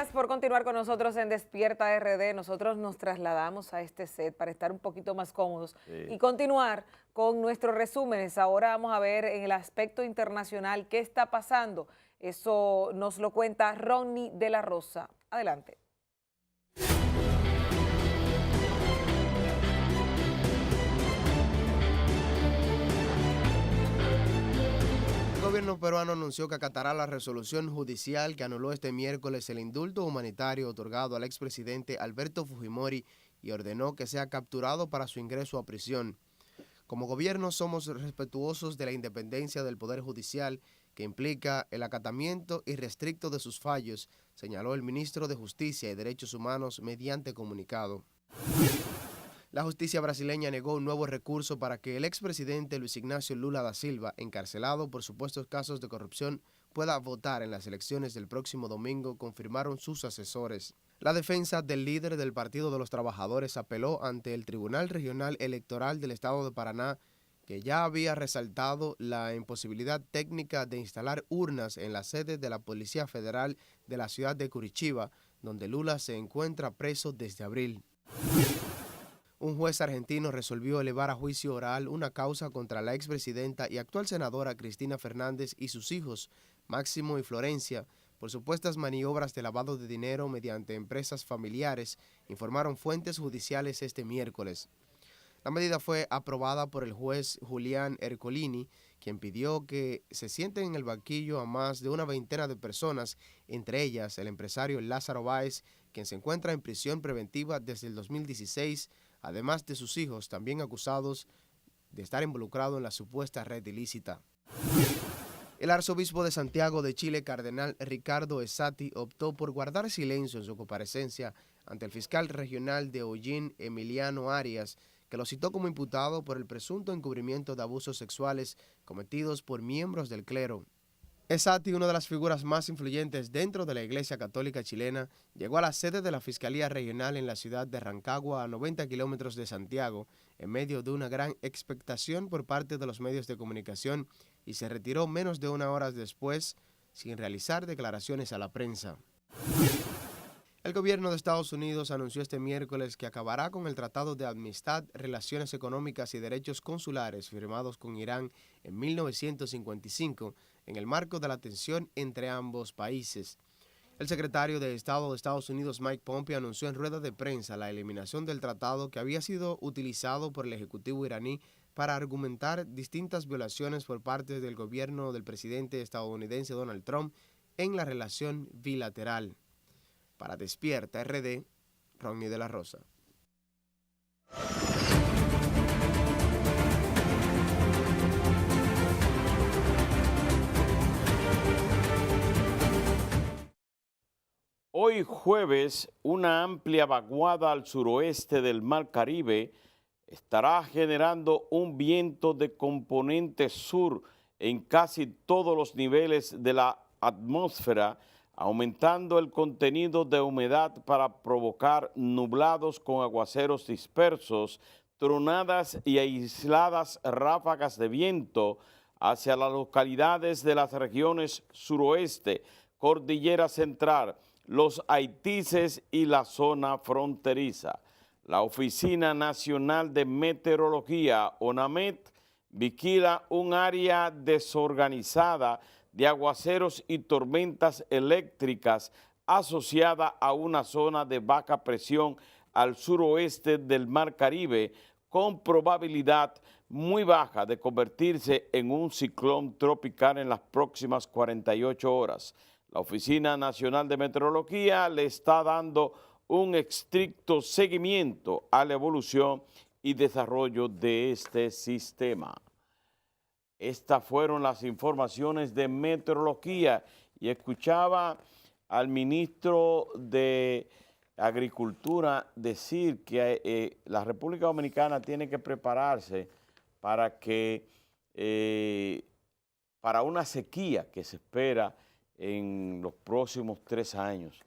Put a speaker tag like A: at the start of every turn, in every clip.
A: Gracias por continuar con nosotros en Despierta RD. Nosotros nos trasladamos a este set para estar un poquito más cómodos y continuar con nuestros resúmenes. Ahora vamos a ver en el aspecto internacional qué está pasando. Eso nos lo cuenta Ronnie de la Rosa. Adelante.
B: El gobierno peruano anunció que acatará la resolución judicial que anuló este miércoles el indulto humanitario otorgado al expresidente Alberto Fujimori y ordenó que sea capturado para su ingreso a prisión. Como gobierno somos respetuosos de la independencia del Poder Judicial, que implica el acatamiento irrestricto de sus fallos, señaló el ministro de Justicia y Derechos Humanos mediante comunicado. La justicia brasileña negó un nuevo recurso para que el expresidente Luis Ignacio Lula da Silva, encarcelado por supuestos casos de corrupción, pueda votar en las elecciones del próximo domingo, confirmaron sus asesores. La defensa del líder del Partido de los Trabajadores apeló ante el Tribunal Regional Electoral del Estado de Paraná, que ya había resaltado la imposibilidad técnica de instalar urnas en la sede de la Policía Federal de la ciudad de Curitiba, donde Lula se encuentra preso desde abril. Un juez argentino resolvió elevar a juicio oral una causa contra la expresidenta y actual senadora Cristina Fernández y sus hijos, Máximo y Florencia, por supuestas maniobras de lavado de dinero mediante empresas familiares, informaron fuentes judiciales este miércoles. La medida fue aprobada por el juez Julián Ercolini, quien pidió que se sienten en el banquillo a más de una veintena de personas, entre ellas el empresario Lázaro Báez, quien se encuentra en prisión preventiva desde el 2016, además de sus hijos, también acusados de estar involucrados en la supuesta red ilícita. El arzobispo de Santiago de Chile, cardenal Ricardo Esati, optó por guardar silencio en su comparecencia ante el fiscal regional de Holguín, Emiliano Arias, que lo citó como imputado por el presunto encubrimiento de abusos sexuales cometidos por miembros del clero. Esati, una de las figuras más influyentes dentro de la Iglesia Católica chilena, llegó a la sede de la Fiscalía Regional en la ciudad de Rancagua, a 90 kilómetros de Santiago, en medio de una gran expectación por parte de los medios de comunicación, y se retiró menos de una hora después, sin realizar declaraciones a la prensa. El gobierno de Estados Unidos anunció este miércoles que acabará con el Tratado de Amistad, Relaciones Económicas y Derechos Consulares firmados con Irán en 1955 en el marco de la tensión entre ambos países. El secretario de Estado de Estados Unidos, Mike Pompeo, anunció en rueda de prensa la eliminación del tratado que había sido utilizado por el Ejecutivo iraní para argumentar distintas violaciones por parte del gobierno del presidente estadounidense Donald Trump en la relación bilateral. Para Despierta RD, Ronnie de la Rosa.
C: Hoy jueves, una amplia vaguada al suroeste del Mar Caribe estará generando un viento de componente sur en casi todos los niveles de la atmósfera, aumentando el contenido de humedad para provocar nublados con aguaceros dispersos, tronadas y aisladas ráfagas de viento hacia las localidades de las regiones suroeste, Cordillera Central, los Haitises y la zona fronteriza. La Oficina Nacional de Meteorología, ONAMET, vigila un área desorganizada de aguaceros y tormentas eléctricas asociada a una zona de baja presión al suroeste del Mar Caribe, con probabilidad muy baja de convertirse en un ciclón tropical en las próximas 48 horas. La Oficina Nacional de Meteorología le está dando un estricto seguimiento a la evolución y desarrollo de este sistema. Estas fueron las informaciones de meteorología y escuchaba al ministro de Agricultura decir que la República Dominicana tiene que prepararse para para una sequía que se espera en los próximos 3 años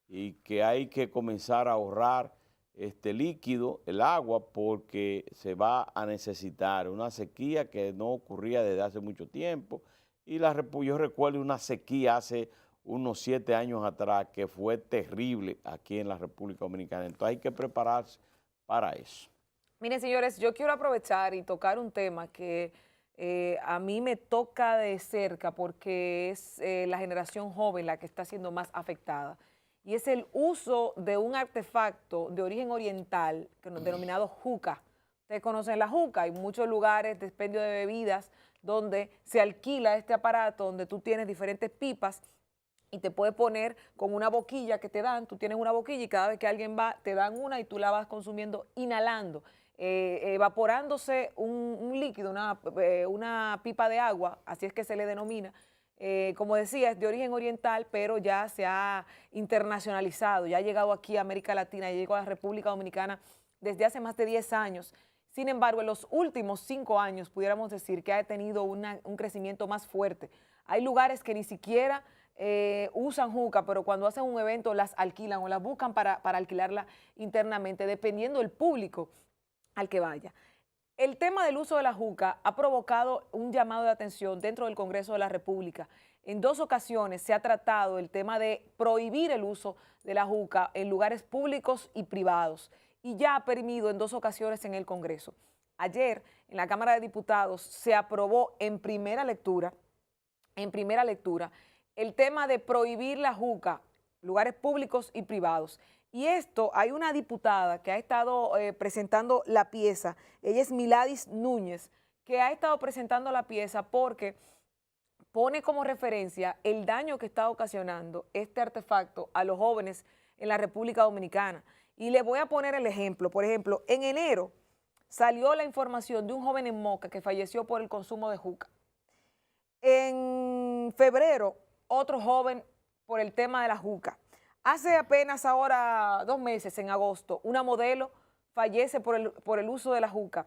C: y que hay que comenzar a ahorrar este líquido, el agua, porque se va a necesitar una sequía que no ocurría desde hace mucho tiempo. Y yo recuerdo una sequía hace unos 7 años atrás, que fue terrible aquí en la República Dominicana. Entonces hay que prepararse para eso.
A: Miren, señores, yo quiero aprovechar y tocar un tema que a mí me toca de cerca porque es la generación joven la que está siendo más afectada. Y es el uso de un artefacto de origen oriental denominado juca. Ustedes conocen la juca, hay muchos lugares de expendio de bebidas donde se alquila este aparato, donde tú tienes diferentes pipas y te puedes poner con una boquilla que te dan, tú tienes una boquilla y cada vez que alguien va, te dan una y tú la vas consumiendo, inhalando, evaporándose un líquido, una pipa de agua, así es que se le denomina. Como decía, es de origen oriental, pero ya se ha internacionalizado, ya ha llegado aquí a América Latina, ya llegó a la República Dominicana desde hace más de 10 años. Sin embargo, en los últimos 5 años pudiéramos decir que ha tenido un crecimiento más fuerte. Hay lugares que ni siquiera usan juca, pero cuando hacen un evento las alquilan o las buscan para alquilarla internamente, dependiendo del público al que vaya. El tema del uso de la juca ha provocado un llamado de atención dentro del Congreso de la República. En 2 ocasiones se ha tratado el tema de prohibir el uso de la juca en lugares públicos y privados y ya ha permitido en 2 ocasiones en el Congreso. Ayer en la Cámara de Diputados se aprobó en primera lectura el tema de prohibir la juca, lugares públicos y privados. Y esto, hay una diputada que ha estado presentando la pieza, ella es Miladis Núñez, que ha estado presentando la pieza porque pone como referencia el daño que está ocasionando este artefacto a los jóvenes en la República Dominicana. Y le voy a poner el ejemplo. Por ejemplo, en enero salió la información de un joven en Moca que falleció por el consumo de juca. En febrero, otro joven por el tema de la juca. Hace apenas ahora 2 meses, en agosto, una modelo fallece por el uso de la juca.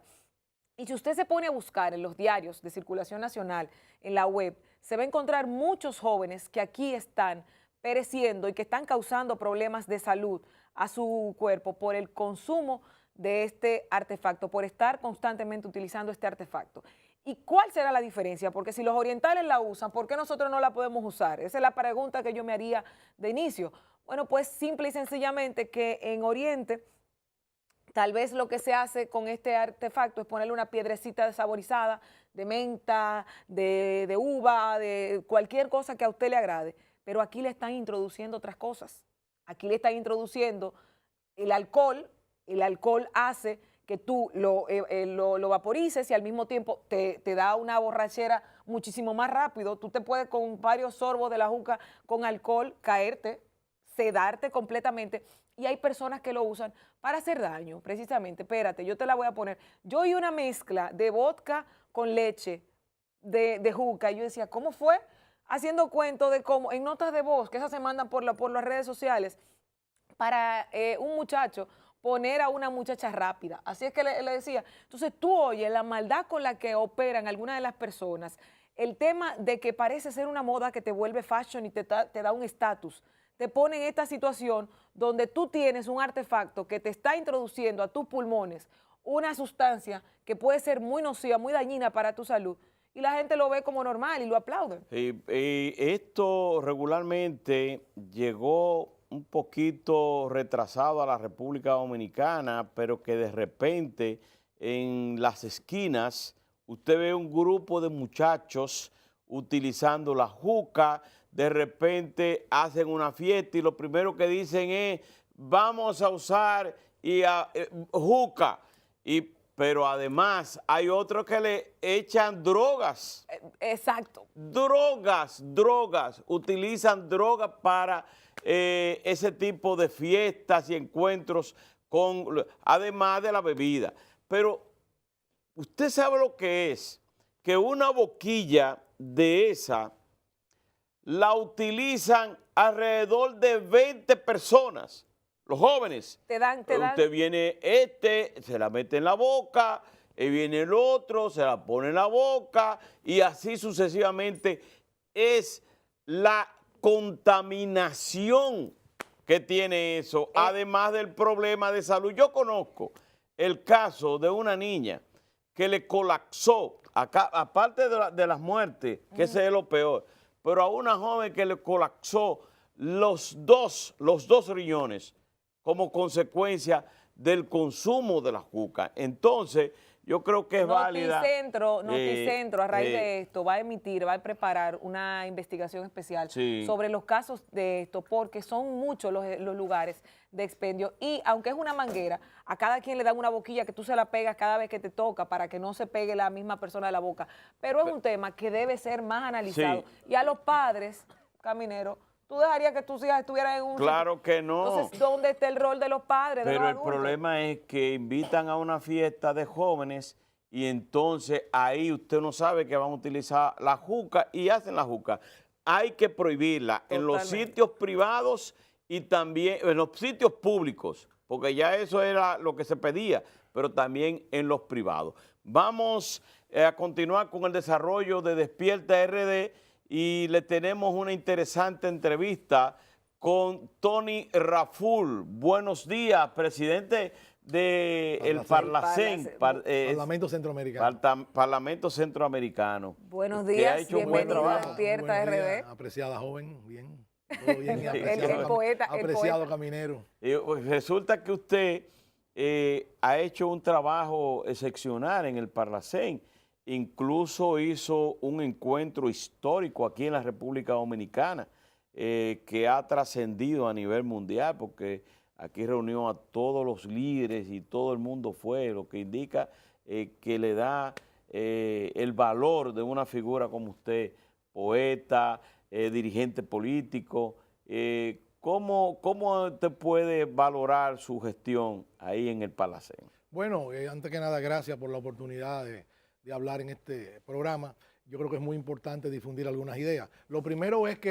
A: Y si usted se pone a buscar en los diarios de circulación nacional, en la web, se va a encontrar muchos jóvenes que aquí están pereciendo y que están causando problemas de salud a su cuerpo por el consumo de este artefacto, por estar constantemente utilizando este artefacto. ¿Y cuál será la diferencia? Porque si los orientales la usan, ¿por qué nosotros no la podemos usar? Esa es la pregunta que yo me haría de inicio. Bueno, pues simple y sencillamente que en Oriente tal vez lo que se hace con este artefacto es ponerle una piedrecita desaborizada de menta, de uva, de cualquier cosa que a usted le agrade, pero aquí le están introduciendo otras cosas. Aquí le están introduciendo el alcohol hace que tú lo vaporices y al mismo tiempo te da una borrachera muchísimo más rápido. Tú te puedes con varios sorbos de la juca con alcohol caerte, sedarte completamente y hay personas que lo usan para hacer daño, precisamente. Espérate, yo te la voy a poner. Yo oí una mezcla de vodka con leche de juca y yo decía, ¿cómo fue? Haciendo cuento de cómo en notas de voz, que esas se mandan por las redes sociales, para un muchacho poner a una muchacha rápida. Así es que le decía, entonces tú oyes la maldad con la que operan algunas de las personas, el tema de que parece ser una moda que te vuelve fashion y te da un estatus, te pone en esta situación donde tú tienes un artefacto que te está introduciendo a tus pulmones una sustancia que puede ser muy nociva, muy dañina para tu salud, y la gente lo ve como normal y lo aplauden.
C: Y esto regularmente llegó un poquito retrasado a la República Dominicana, pero que de repente en las esquinas usted ve un grupo de muchachos utilizando la juca, de repente hacen una fiesta y lo primero que dicen es vamos a usar juca, pero además hay otros que le echan drogas.
A: Exacto.
C: Drogas, utilizan drogas para ese tipo de fiestas y encuentros, además de la bebida. Pero usted sabe lo que es, que una boquilla de esa la utilizan alrededor de 20 personas, los jóvenes. Usted viene, se la mete en la boca, y viene el otro, se la pone en la boca, y así sucesivamente. Es la contaminación que tiene eso, además del problema de salud. Yo conozco el caso de una niña que le colapsó, aparte de las muertes, que ese es lo peor, pero a una joven que le colapsó los dos riñones como consecuencia del consumo de la juca. Entonces, yo creo que es válida.
A: Noticentro, a raíz de esto, va a preparar una investigación especial sobre los casos de esto, porque son muchos los lugares de expendio. Y aunque es una manguera, a cada quien le dan una boquilla que tú se la pegas cada vez que te toca para que no se pegue la misma persona de la boca. Pero es un tema que debe ser más analizado. Y a los padres, camineros, ¿tú dejarías que tus hijas estuvieran en un...
C: Claro que no.
A: Entonces, ¿dónde está el rol de los padres, de los adultos?
C: Pero el problema es que invitan a una fiesta de jóvenes y entonces ahí usted no sabe que van a utilizar la juca y hacen la juca. Hay que prohibirla en los sitios privados y también en los sitios públicos, porque ya eso era lo que se pedía, pero también en los privados. Vamos a continuar con el desarrollo de Despierta RD. Y le tenemos una interesante entrevista con Tony Raful. Buenos días, presidente del Parlacén.
D: Parlamento Centroamericano.
C: Parlamento Centroamericano.
A: Buenos días,
C: bienvenido
A: a Despierta RD.
D: Apreciada joven, bien. Todo bien,
A: el poeta.
D: Apreciado caminero.
C: Resulta que usted ha hecho un trabajo excepcional en el Parlacén. Incluso hizo un encuentro histórico aquí en la República Dominicana que ha trascendido a nivel mundial porque aquí reunió a todos los líderes y todo el mundo fue, lo que indica que le da el valor de una figura como usted, poeta, dirigente político. ¿Cómo usted puede valorar su gestión ahí en el Parlacén?
D: Bueno, antes que nada, gracias por la oportunidad de hablar en este programa. Yo creo que es muy importante difundir algunas ideas. Lo primero es que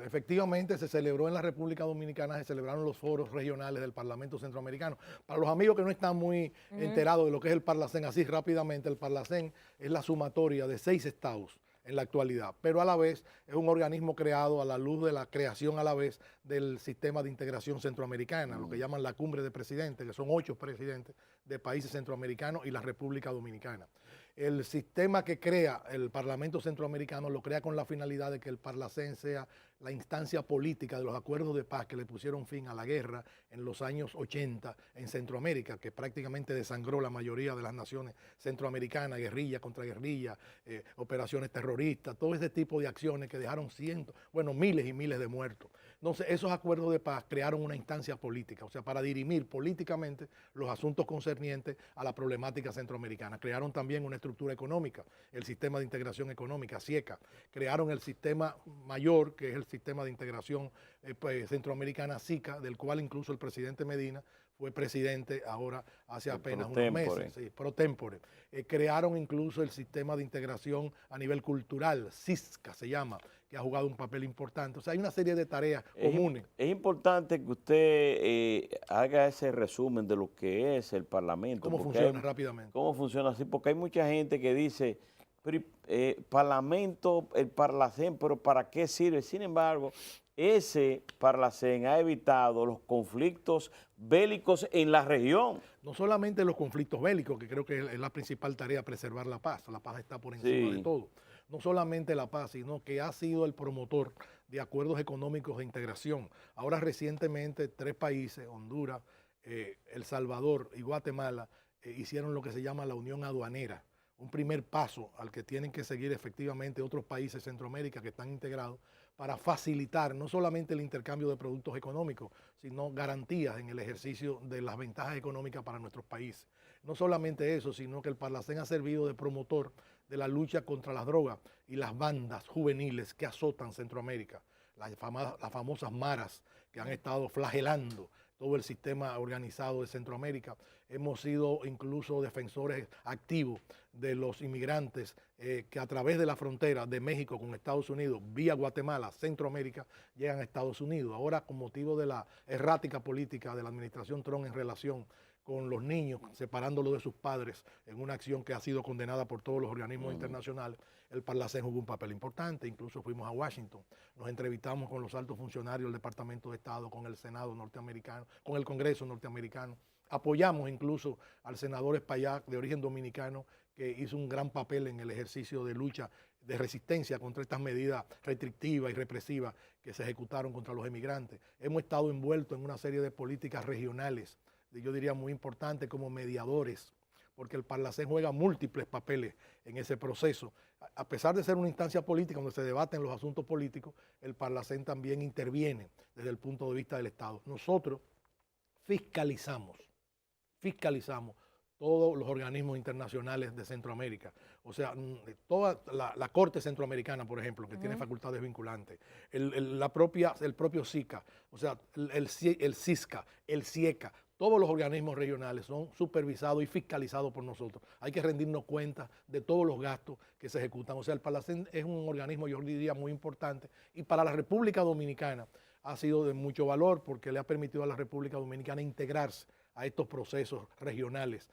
D: efectivamente se celebró en la República Dominicana, se celebraron los foros regionales del Parlamento Centroamericano. Para los amigos que no están muy enterados de lo que es el Parlacén, así rápidamente, el Parlacén es la sumatoria de 6 estados en la actualidad, pero a la vez es un organismo creado a la luz de la creación a la vez del sistema de integración centroamericana, lo que llaman la cumbre de presidentes, que son 8 presidentes de países centroamericanos y la República Dominicana. El sistema que crea el Parlamento Centroamericano lo crea con la finalidad de que el Parlacén sea la instancia política de los acuerdos de paz que le pusieron fin a la guerra en los años 80 en Centroamérica, que prácticamente desangró la mayoría de las naciones centroamericanas, guerrilla contra guerrilla, operaciones terroristas, todo ese tipo de acciones que dejaron miles y miles de muertos. Entonces, esos acuerdos de paz crearon una instancia política, o sea, para dirimir políticamente los asuntos concernientes a la problemática centroamericana. Crearon también una estructura económica, el Sistema de Integración Económica, SIECA. Crearon el sistema mayor, que es el Sistema de Integración Centroamericana, SICA, del cual incluso el presidente Medina fue presidente ahora hace apenas unos meses, pro tempore. Crearon incluso el Sistema de Integración a nivel cultural, SISCA se llama, que ha jugado un papel importante. O sea, hay una serie de tareas comunes.
C: Es importante que usted haga ese resumen de lo que es el Parlamento.
D: ¿Cómo funciona rápidamente?
C: ¿Cómo funciona así? Porque hay mucha gente que dice, Parlamento, el Parlacén, pero ¿para qué sirve? Sin embargo, ese Parlacén ha evitado los conflictos bélicos en la región.
D: No solamente los conflictos bélicos, que creo que es la principal tarea, preservar la paz. La paz está por encima de todo. No solamente la paz, sino que ha sido el promotor de acuerdos económicos de integración. Ahora recientemente 3 países, Honduras, El Salvador y Guatemala, hicieron lo que se llama la Unión Aduanera, un primer paso al que tienen que seguir efectivamente otros países de Centroamérica que están integrados para facilitar no solamente el intercambio de productos económicos, sino garantías en el ejercicio de las ventajas económicas para nuestros países. No solamente eso, sino que el Parlacén ha servido de promotor de la lucha contra las drogas y las bandas juveniles que azotan Centroamérica, las famosas maras que han estado flagelando todo el sistema organizado de Centroamérica. Hemos sido incluso defensores activos de los inmigrantes que a través de la frontera de México con Estados Unidos, vía Guatemala, Centroamérica, llegan a Estados Unidos. Ahora, con motivo de la errática política de la administración Trump en relación con los niños, separándolos de sus padres en una acción que ha sido condenada por todos los organismos internacionales, el Parlacén jugó un papel importante. Incluso fuimos a Washington, nos entrevistamos con los altos funcionarios del Departamento de Estado, con el Senado norteamericano, con el Congreso norteamericano. Apoyamos incluso al senador Espaillat, de origen dominicano, que hizo un gran papel en el ejercicio de lucha resistencia contra estas medidas restrictivas y represivas que se ejecutaron contra los emigrantes. Hemos estado envueltos en una serie de políticas regionales, yo diría muy importantes, como mediadores, porque el Parlacén juega múltiples papeles en ese proceso. A pesar de ser una instancia política donde se debaten los asuntos políticos, el Parlacén también interviene desde el punto de vista del Estado. Nosotros fiscalizamos todos los organismos internacionales de Centroamérica. O sea, toda la Corte Centroamericana, por ejemplo, que tiene facultades vinculantes, el propio SICA, o sea, el CISCA, el CIECA, todos los organismos regionales son supervisados y fiscalizados por nosotros. Hay que rendirnos cuenta de todos los gastos que se ejecutan. O sea, el Parlacén es un organismo, yo diría, muy importante, y para la República Dominicana ha sido de mucho valor porque le ha permitido a la República Dominicana integrarse a estos procesos regionales,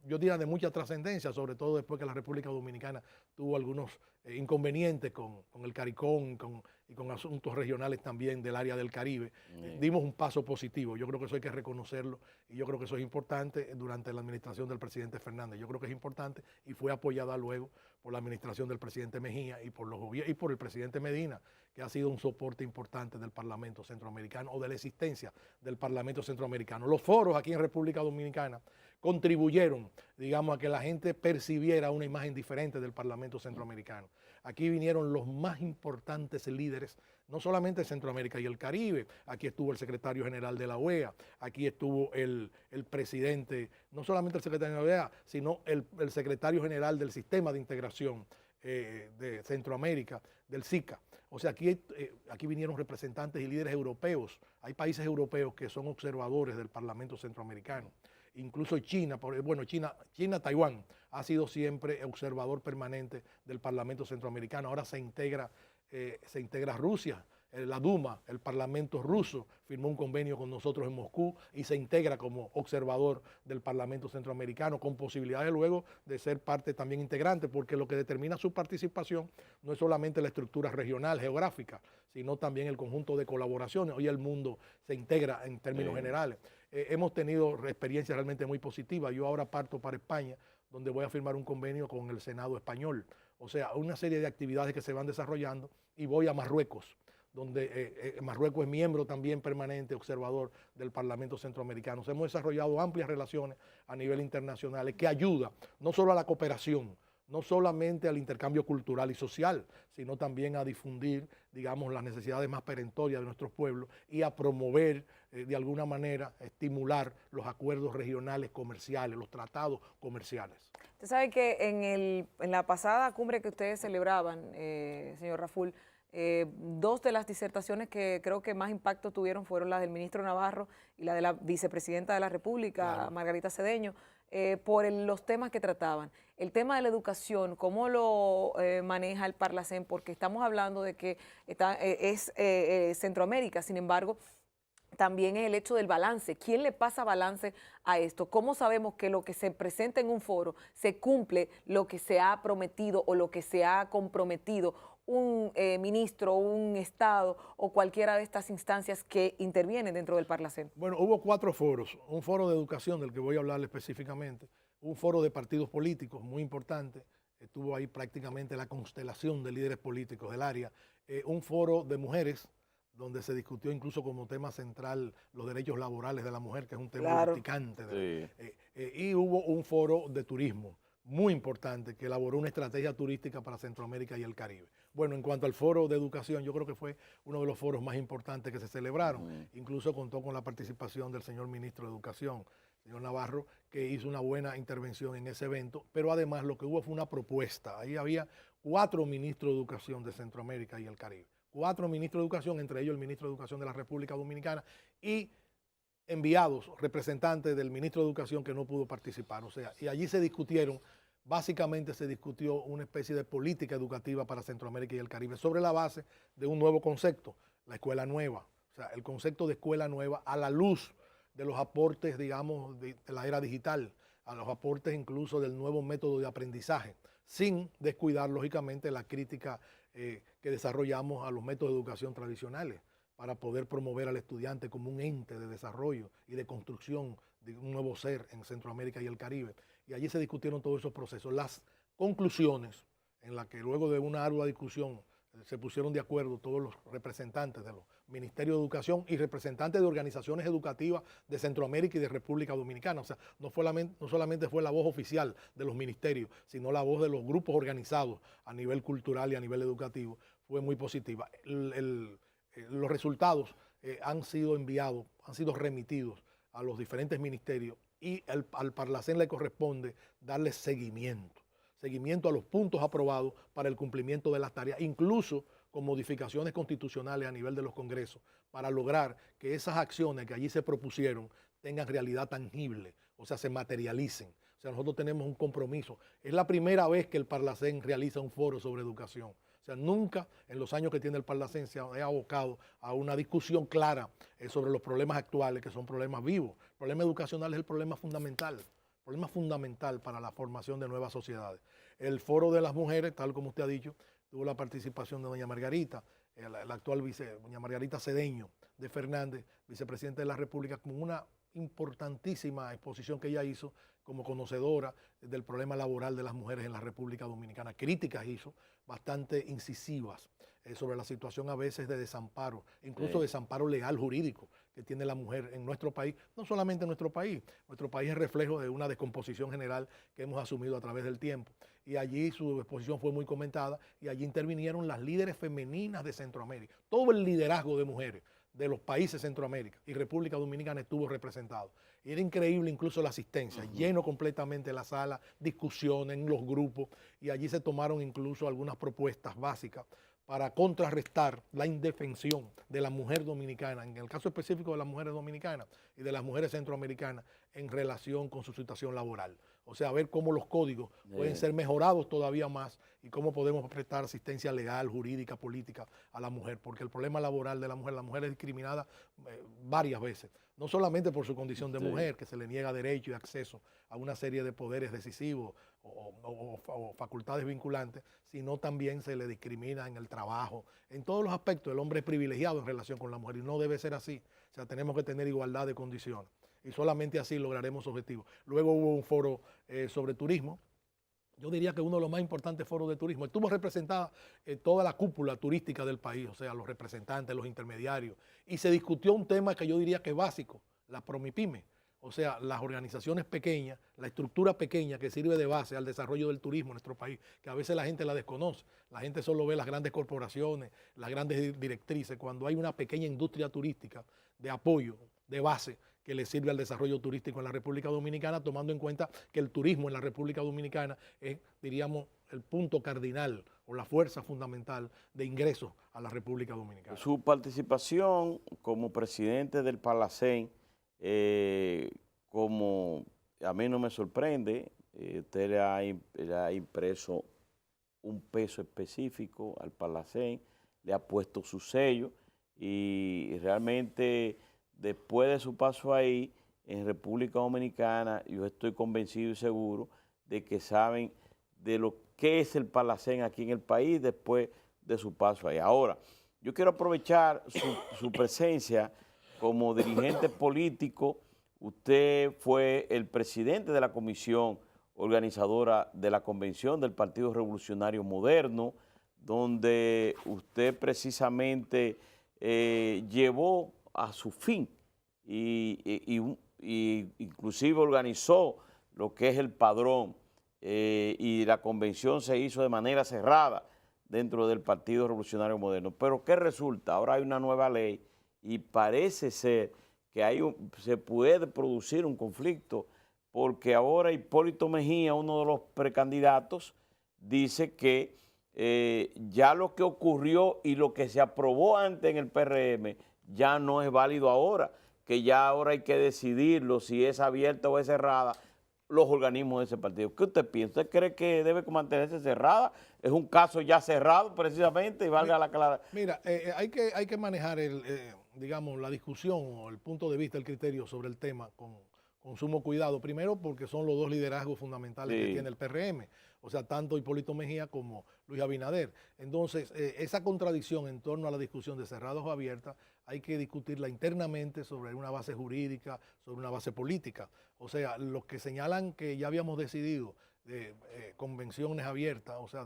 D: yo diría de mucha trascendencia, sobre todo después que la República Dominicana tuvo algunos inconvenientes con el CARICOM y con asuntos regionales también del área del Caribe. Dimos un paso positivo, yo creo que eso hay que reconocerlo y yo creo que eso es importante durante la administración del presidente Fernández. Yo creo que es importante y fue apoyada luego por la administración del presidente Mejía y por el presidente Medina, que ha sido un soporte importante del Parlamento Centroamericano o de la existencia del Parlamento Centroamericano. Los foros aquí en República Dominicana contribuyeron, digamos, a que la gente percibiera una imagen diferente del Parlamento Centroamericano. Aquí vinieron los más importantes líderes, no solamente de Centroamérica y el Caribe. Aquí estuvo el secretario general de la OEA, aquí estuvo el presidente, no solamente el secretario de la OEA, sino el secretario general del Sistema de Integración de Centroamérica, del SICA. O sea, aquí vinieron representantes y líderes europeos. Hay países europeos que son observadores del Parlamento Centroamericano. Incluso China, Taiwán ha sido siempre observador permanente del Parlamento Centroamericano. Ahora se integra Rusia, la Duma, el Parlamento ruso, firmó un convenio con nosotros en Moscú y se integra como observador del Parlamento Centroamericano, con posibilidades luego de ser parte también integrante, porque lo que determina su participación no es solamente la estructura regional, geográfica, sino también el conjunto de colaboraciones. Hoy el mundo se integra en términos generales. Hemos tenido experiencias realmente muy positivas. Yo ahora parto para España, donde voy a firmar un convenio con el Senado español. O sea, una serie de actividades que se van desarrollando, y voy a Marruecos, donde Marruecos es miembro también permanente, observador del Parlamento Centroamericano. Hemos desarrollado amplias relaciones a nivel internacional que ayudan no solo a la cooperación, no solamente al intercambio cultural y social, sino también a difundir, digamos, las necesidades más perentorias de nuestros pueblos y a promover, de alguna manera, estimular los acuerdos regionales comerciales, los tratados comerciales.
A: Usted sabe que en la pasada cumbre que ustedes celebraban, señor Raful, dos de las disertaciones que creo que más impacto tuvieron fueron las del ministro Navarro y la de la vicepresidenta de la República, claro, Margarita Cedeño, por los temas que trataban. El tema de la educación, ¿cómo lo maneja el Parlacén? Porque estamos hablando de que es Centroamérica, sin embargo, también es el hecho del balance. ¿Quién le pasa balance a esto? ¿Cómo sabemos que lo que se presenta en un foro se cumple lo que se ha prometido o lo que se ha comprometido un ministro, un Estado o cualquiera de estas instancias que intervienen dentro del Parlacén?
D: Bueno, hubo 4 foros. Un foro de educación, del que voy a hablarle específicamente. Un foro de partidos políticos, muy importante. Estuvo ahí prácticamente la constelación de líderes políticos del área. Un foro de mujeres, donde se discutió incluso como tema central los derechos laborales de la mujer, que es un tema claro, picante. Y hubo un foro de turismo muy importante que elaboró una estrategia turística para Centroamérica y el Caribe. Bueno, en cuanto al foro de educación, yo creo que fue uno de los foros más importantes que se celebraron. Incluso contó con la participación del señor ministro de Educación, señor Navarro, que hizo una buena intervención en ese evento, pero además lo que hubo fue una propuesta. Ahí había 4 ministros de Educación de Centroamérica y el Caribe. 4 ministros de Educación, entre ellos el ministro de Educación de la República Dominicana y enviados, representantes del ministro de Educación que no pudo participar. O sea, y allí se discutieron, básicamente se discutió una especie de política educativa para Centroamérica y el Caribe sobre la base de un nuevo concepto, la escuela nueva. O sea, el concepto de escuela nueva a la luz de los aportes, digamos, de la era digital, a los aportes incluso del nuevo método de aprendizaje, sin descuidar, lógicamente, la crítica que desarrollamos a los métodos de educación tradicionales para poder promover al estudiante como un ente de desarrollo y de construcción de un nuevo ser en Centroamérica y el Caribe. Y allí se discutieron todos esos procesos. Las conclusiones en la que luego de una ardua discusión se pusieron de acuerdo todos los representantes de los Ministerios de Educación y representantes de organizaciones educativas de Centroamérica y de República Dominicana. O sea, no solamente fue la voz oficial de los ministerios, sino la voz de los grupos organizados a nivel cultural y a nivel educativo. Fue muy positiva. Los resultados han sido enviados, han sido remitidos a los diferentes ministerios y al Parlacén le corresponde darle seguimiento a los puntos aprobados para el cumplimiento de las tareas, incluso con modificaciones constitucionales a nivel de los congresos, para lograr que esas acciones que allí se propusieron tengan realidad tangible, o sea, se materialicen. O sea, nosotros tenemos un compromiso. Es la primera vez que el Parlacén realiza un foro sobre educación. O sea, nunca en los años que tiene el Parlacén se ha abocado a una discusión clara sobre los problemas actuales, que son problemas vivos. El problema educacional es el problema fundamental para la formación de nuevas sociedades. El Foro de las Mujeres, tal como usted ha dicho, tuvo la participación de doña Margarita, la actual doña Margarita Cedeño de Fernández, vicepresidenta de la República, con una importantísima exposición que ella hizo como conocedora del problema laboral de las mujeres en la República Dominicana. Críticas hizo bastante incisivas sobre la situación a veces de desamparo, incluso desamparo legal, jurídico, que tiene la mujer en nuestro país, no solamente en nuestro país es reflejo de una descomposición general que hemos asumido a través del tiempo. Y allí su exposición fue muy comentada y allí intervinieron las líderes femeninas de Centroamérica. Todo el liderazgo de mujeres de los países de Centroamérica y República Dominicana estuvo representado. Y era increíble incluso la asistencia, lleno completamente la sala, discusiones en los grupos, y allí se tomaron incluso algunas propuestas básicas para contrarrestar la indefensión de la mujer dominicana, en el caso específico de las mujeres dominicanas y de las mujeres centroamericanas en relación con su situación laboral. O sea, ver cómo los códigos pueden ser mejorados todavía más y cómo podemos prestar asistencia legal, jurídica, política a la mujer, porque el problema laboral de la mujer es discriminada varias veces, no solamente por su condición de mujer, que se le niega derecho y acceso a una serie de poderes decisivos o facultades vinculantes, sino también se le discrimina en el trabajo, en todos los aspectos. El hombre es privilegiado en relación con la mujer y no debe ser así. O sea, tenemos que tener igualdad de condiciones y solamente así lograremos objetivos. Luego hubo un foro sobre turismo. Yo diría que uno de los más importantes foros de turismo. Estuvo representada toda la cúpula turística del país, o sea, los representantes, los intermediarios, y se discutió un tema que yo diría que es básico, la promipyme. O sea, las organizaciones pequeñas, la estructura pequeña que sirve de base al desarrollo del turismo en nuestro país, que a veces la gente la desconoce. La gente solo ve las grandes corporaciones, las grandes directrices, cuando hay una pequeña industria turística de apoyo, de base, que le sirve al desarrollo turístico en la República Dominicana, tomando en cuenta que el turismo en la República Dominicana es, diríamos, el punto cardinal o la fuerza fundamental de ingresos a la República Dominicana.
C: Su participación como presidente del Parlacén, como a mí no me sorprende, usted le ha impreso un peso específico al Parlacén, le ha puesto su sello y realmente después de su paso ahí en República Dominicana, yo estoy convencido y seguro de que saben de lo que es el Parlacén aquí en el país después de su paso ahí. Ahora, yo quiero aprovechar su presencia como dirigente político. Usted fue el presidente de la comisión organizadora de la convención del Partido Revolucionario Moderno, donde usted precisamente llevó a su fin y inclusive organizó lo que es el padrón y la convención se hizo de manera cerrada dentro del Partido Revolucionario Moderno. Pero ¿qué resulta? Ahora hay una nueva ley y parece ser que se puede producir un conflicto porque ahora Hipólito Mejía, uno de los precandidatos, dice que ya lo que ocurrió y lo que se aprobó antes en el PRM ya no es válido ahora, que ya ahora hay que decidirlo si es abierta o es cerrada los organismos de ese partido. ¿Qué usted piensa? ¿Usted cree que debe mantenerse cerrada? ¿Es un caso ya cerrado precisamente y valga la clara?
D: Mira, hay que manejar digamos, la discusión o el punto de vista, el criterio sobre el tema con sumo cuidado. Primero porque son los dos liderazgos fundamentales que tiene el PRM, o sea, tanto Hipólito Mejía como Luis Abinader. Entonces, esa contradicción en torno a la discusión de cerrados o abiertas hay que discutirla internamente sobre una base jurídica, sobre una base política. O sea, los que señalan que ya habíamos decidido convenciones abiertas, o sea,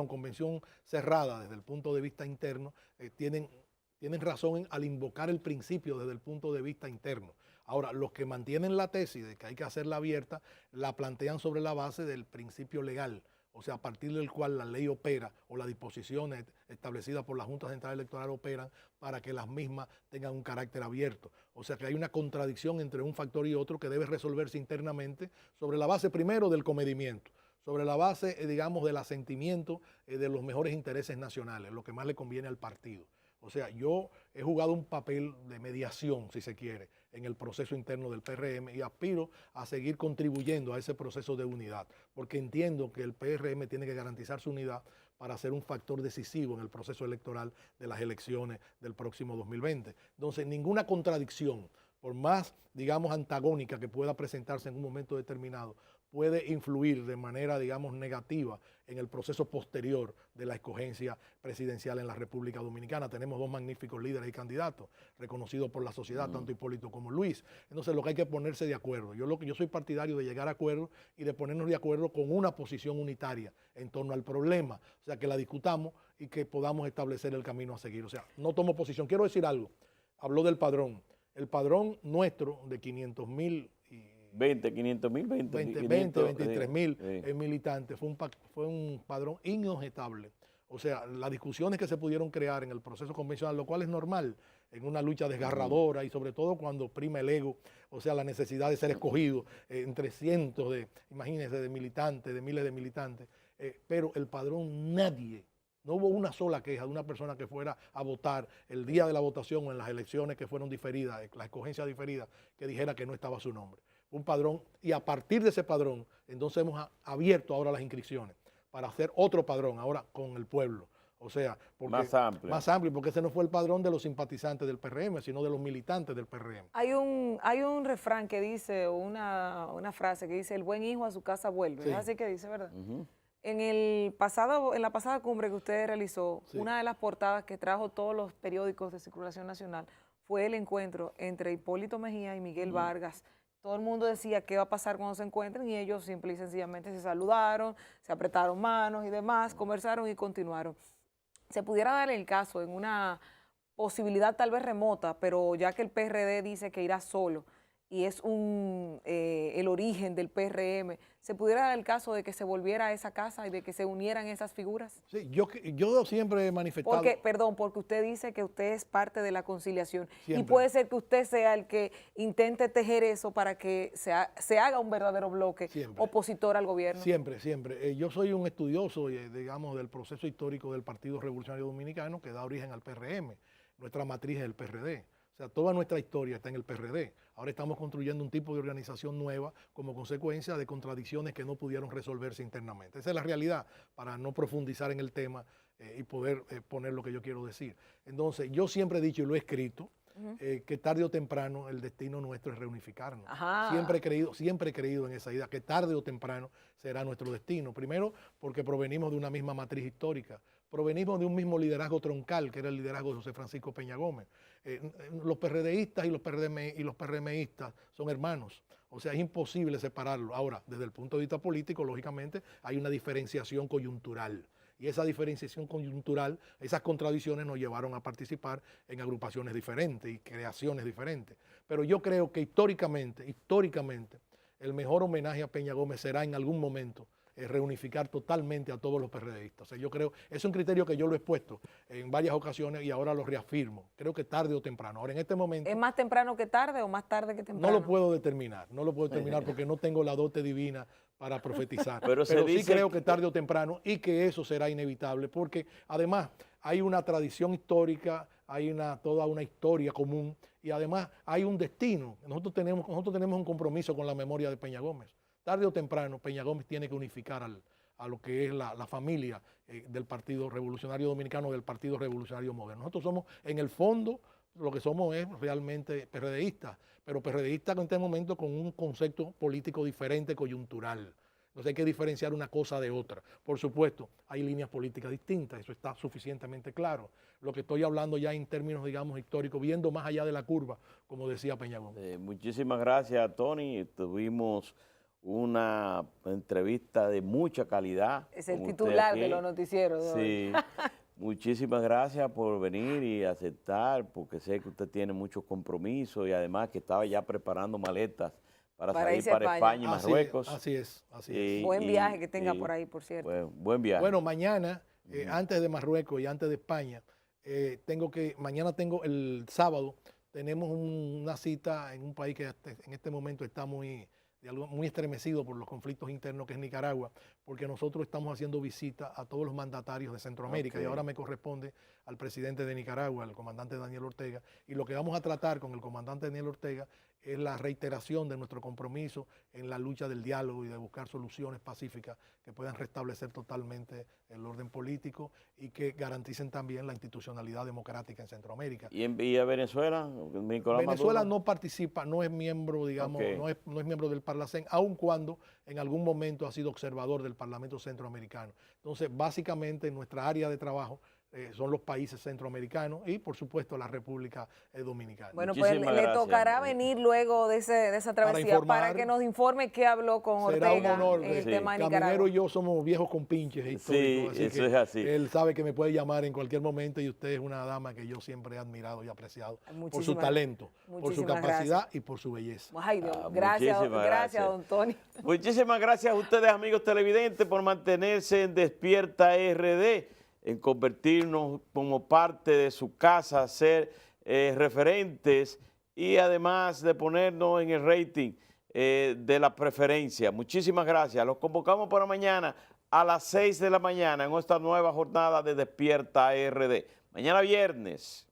D: convención cerrada desde el punto de vista interno, tienen razón al invocar el principio desde el punto de vista interno. Ahora, los que mantienen la tesis de que hay que hacerla abierta, la plantean sobre la base del principio legal, o sea, a partir del cual la ley opera o las disposiciones establecidas por la Junta Central Electoral operan para que las mismas tengan un carácter abierto. O sea que hay una contradicción entre un factor y otro que debe resolverse internamente sobre la base primero del comedimiento, sobre la base, digamos, del asentimiento de los mejores intereses nacionales, lo que más le conviene al partido. O sea, yo he jugado un papel de mediación, si se quiere, en el proceso interno del PRM y aspiro a seguir contribuyendo a ese proceso de unidad, porque entiendo que el PRM tiene que garantizar su unidad para ser un factor decisivo en el proceso electoral de las elecciones del próximo 2020. Entonces, ninguna contradicción, por más, digamos, antagónica que pueda presentarse en un momento determinado, puede influir de manera, digamos, negativa en el proceso posterior de la escogencia presidencial en la República Dominicana. Tenemos dos magníficos líderes y candidatos reconocidos por la sociedad, tanto Hipólito como Luis. Entonces, lo que hay que ponerse de acuerdo. Yo soy partidario de llegar a acuerdos y de ponernos de acuerdo con una posición unitaria en torno al problema. O sea, que la discutamos y que podamos establecer el camino a seguir. O sea, no tomo posición. Quiero decir algo. Habló del padrón. El padrón nuestro de 500,000 23,000 militantes, fue un padrón inobjetable. O sea, las discusiones que se pudieron crear en el proceso convencional, lo cual es normal en una lucha desgarradora y sobre todo cuando prima el ego, o sea, la necesidad de ser escogido entre cientos imagínense, de militantes, de miles de militantes. Pero el padrón no hubo una sola queja de una persona que fuera a votar el día de la votación o en las elecciones que fueron diferidas, la escogencia diferida, que dijera que no estaba su nombre. Un padrón, y a partir de ese padrón, entonces hemos abierto ahora las inscripciones para hacer otro padrón, ahora con el pueblo. O sea,
C: más amplio,
D: porque ese no fue el padrón de los simpatizantes del PRM, sino de los militantes del PRM.
A: Hay un refrán que dice, una frase que dice, el buen hijo a su casa vuelve.
D: Sí.
A: Es así que dice, ¿verdad? En la pasada cumbre que usted realizó,
D: sí,
A: una de las portadas que trajo todos los periódicos de circulación nacional fue el encuentro entre Hipólito Mejía y Miguel Vargas. Todo el mundo decía qué va a pasar cuando se encuentren y ellos simple y sencillamente se saludaron, se apretaron manos y demás, conversaron y continuaron. Se pudiera dar el caso en una posibilidad tal vez remota, pero ya que el PRD dice que irá solo y es el origen del PRM, ¿se pudiera dar el caso de que se volviera a esa casa y de que se unieran esas figuras?
D: Sí, yo siempre he manifestado...
A: Porque usted dice que usted es parte de la conciliación.
D: Siempre.
A: Y puede ser que usted sea el que intente tejer eso para que se haga un verdadero bloque opositor al gobierno.
D: Siempre. Yo soy un estudioso, digamos, del proceso histórico del Partido Revolucionario Dominicano que da origen al PRM. Nuestra matriz es el PRD. O sea, toda nuestra historia está en el PRD. Ahora estamos construyendo un tipo de organización nueva como consecuencia de contradicciones que no pudieron resolverse internamente. Esa es la realidad, para no profundizar en el tema y poder poner lo que yo quiero decir. Entonces, yo siempre he dicho y lo he escrito, que tarde o temprano el destino nuestro es reunificarnos. Siempre he creído en esa idea, que tarde o temprano será nuestro destino. Primero, porque provenimos de una misma matriz histórica, provenimos de un mismo liderazgo troncal, que era el liderazgo de José Francisco Peña Gómez. Los PRDistas y los PRMistas son hermanos. O sea, es imposible separarlo. Ahora, desde el punto de vista político, lógicamente, hay una diferenciación coyuntural. Y esa diferenciación coyuntural, esas contradicciones nos llevaron a participar en agrupaciones diferentes y creaciones diferentes. Pero yo creo que históricamente, el mejor homenaje a Peña Gómez será en algún momento reunificar totalmente a todos los PRDistas. O sea, yo creo, es un criterio que yo lo he expuesto en varias ocasiones y ahora lo reafirmo. Creo que tarde o temprano. Ahora, en este momento...
A: ¿Es más temprano que tarde o más tarde que temprano?
D: No lo puedo determinar porque no tengo la dote divina para profetizar.
C: Pero
D: sí creo que tarde o temprano y que eso será inevitable porque además hay una tradición histórica, hay toda una historia común y además hay un destino. Nosotros tenemos un compromiso con la memoria de Peña Gómez. Tarde o temprano, Peña Gómez tiene que unificar a lo que es la familia del Partido Revolucionario Dominicano, del Partido Revolucionario Moderno. Nosotros somos, en el fondo, lo que somos es realmente PRDistas, pero PRDistas en este momento con un concepto político diferente, coyuntural. Entonces hay que diferenciar una cosa de otra. Por supuesto, hay líneas políticas distintas, eso está suficientemente claro. Lo que estoy hablando ya en términos, digamos, históricos, viendo más allá de la curva, como decía Peña Gómez.
C: Muchísimas gracias, Tony. Tuvimos una entrevista de mucha calidad.
A: Es el
C: con usted
A: titular
C: aquí.
A: de los noticieros. ¿no?
C: Sí. Muchísimas gracias por venir y aceptar, porque sé que usted tiene muchos compromisos y además que estaba ya preparando maletas para salir
A: irse a
C: para España y
D: Así es,
C: Marruecos.
D: Así es, así es.
C: Y-
A: Buen
C: y-
A: viaje que tenga
C: y-
A: por ahí, por cierto.
C: Buen viaje.
D: Bueno, mañana, antes de Marruecos y antes de España, mañana tengo el sábado, tenemos una cita en un país que en este momento está muy estremecido por los conflictos internos, que es Nicaragua, porque nosotros estamos haciendo visita a todos los mandatarios de Centroamérica y ahora me corresponde al presidente de Nicaragua, al comandante Daniel Ortega, y lo que vamos a tratar con el comandante Daniel Ortega es la reiteración de nuestro compromiso en la lucha del diálogo y de buscar soluciones pacíficas que puedan restablecer totalmente el orden político y que garanticen también la institucionalidad democrática en Centroamérica.
C: ¿Y a Venezuela?
D: Venezuela no participa, no es miembro, digamos,
C: Ok.
D: no es miembro del Parlacén, aun cuando en algún momento ha sido observador del Parlamento Centroamericano. Entonces, básicamente nuestra área de trabajo son los países centroamericanos y, por supuesto, la República Dominicana.
A: Bueno, pues
C: Muchísimas
A: le
C: gracias.
A: tocará venir luego de esa travesía para que nos informe qué habló con
D: Será
A: Ortega
D: un honor.
A: en el
C: Sí.
A: tema de
D: Caminero
A: Nicaragua.
D: y yo somos viejos compinches históricos,
C: Sí,
D: así
C: eso
D: que
C: es así.
D: él sabe que me puede llamar en cualquier momento y usted es una dama que yo siempre he admirado y apreciado por su
A: Muchísimas-
D: talento, por su
A: muchísimas
D: capacidad
A: gracias.
D: y por su belleza.
A: Ay, Dios,
C: Ah,
A: gracias,
C: muchísimas
A: gracias,
C: gracias.
A: don Tony.
C: Muchísimas gracias a ustedes, amigos televidentes, por mantenerse en Despierta RD, en convertirnos como parte de su casa, ser referentes y además de ponernos en el rating de la preferencia. Muchísimas gracias. Los convocamos para mañana a las 6 de la mañana en esta nueva jornada de Despierta RD. Mañana viernes.